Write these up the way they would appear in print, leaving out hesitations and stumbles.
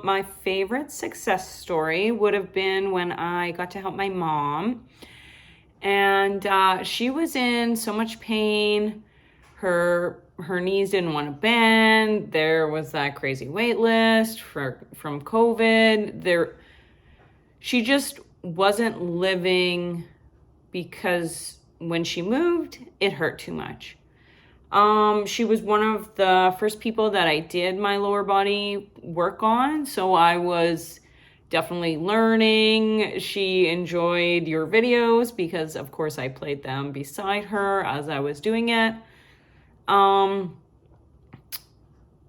My favorite success story would have been when I got to help my mom. And she was in so much pain. Her knees didn't want to bend. There was that crazy wait list from COVID. She just wasn't living because when she moved, it hurt too much. She was one of the first people that I did my lower body work on, so I was definitely learning. She enjoyed your videos because, of course, I played them beside her as I was doing it.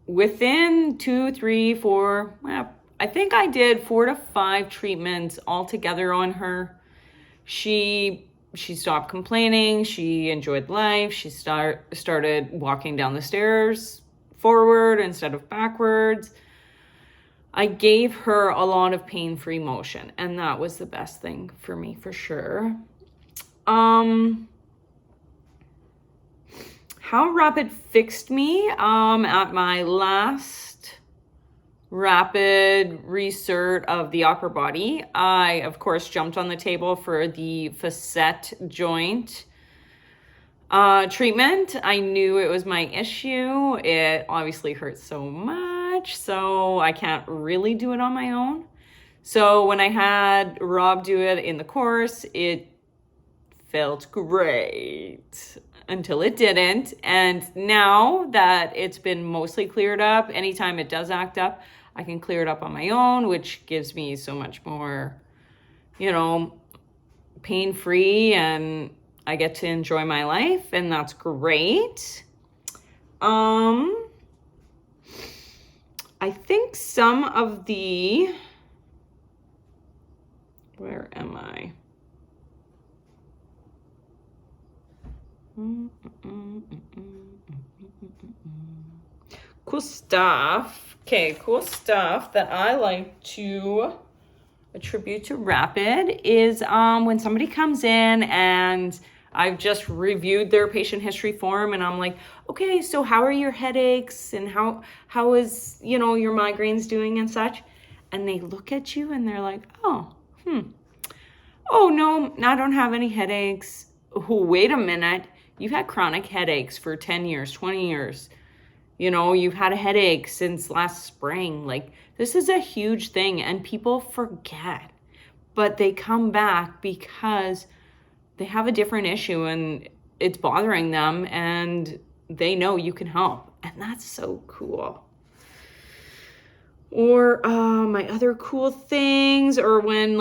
Within 2, 3, 4, I think I did 4 to 5 treatments altogether on her. She stopped complaining. She enjoyed life. She started walking down the stairs forward instead of backwards. I gave her a lot of pain-free motion, and that was the best thing for me for sure. How Rapid fixed me at my last rapid resert of the upper body. I, of course, jumped on the table for the facet joint treatment. I knew it was my issue. It obviously hurts so much, so I can't really do it on my own. So when I had Rob do it in the course, it felt great until it didn't. And now that it's been mostly cleared up, anytime it does act up, I can clear it up on my own, which gives me so much more, pain-free, and I get to enjoy my life, and that's great. I think some of the, where am I? Cool stuff. Okay, cool stuff that I like to attribute to Rapid is when somebody comes in and I've just reviewed their patient history form and I'm like, okay, so how are your headaches and how is, your migraines doing and such? And they look at you and they're like, oh no, I don't have any headaches. Oh, wait a minute. You've had chronic headaches for 10 years, 20 years. You've had a headache since last spring. Like, this is a huge thing and people forget, but they come back because they have a different issue and it's bothering them and they know you can help. And that's so cool. Or my other cool things, or when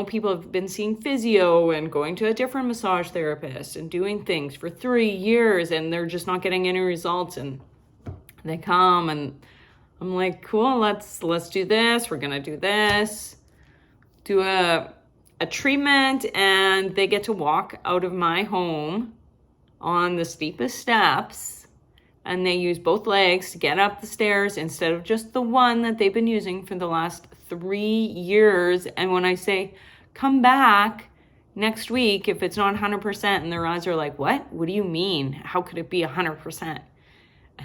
people have been seeing physio and going to a different massage therapist and doing things for 3 years and they're just not getting any results, and they come and I'm like, cool, let's do this. We're gonna do this, do a treatment, and they get to walk out of my home on the steepest steps, and they use both legs to get up the stairs instead of just the one that they've been using for the last 3 years. And when I say, come back next week if it's not 100%, and their eyes are like, what do you mean? How could it be 100%?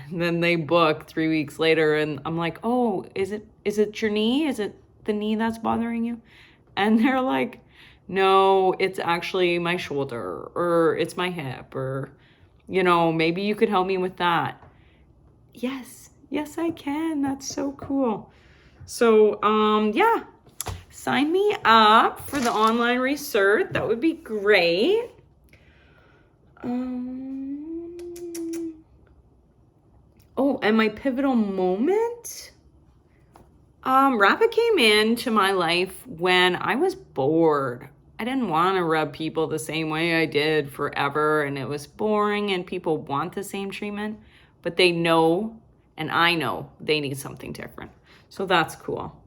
And then they book 3 weeks later and I'm like, oh, is it your knee? Is it the knee that's bothering you? And they're like, no, it's actually my shoulder, or it's my hip, or, maybe you could help me with that. Yes, I can. That's so cool. So, yeah, sign me up for the online resert. That would be great. Oh, and my pivotal moment? Rapid came into my life when I was bored. I didn't want to rub people the same way I did forever, and it was boring, and people want the same treatment, but they know, and I know, they need something different. So that's cool.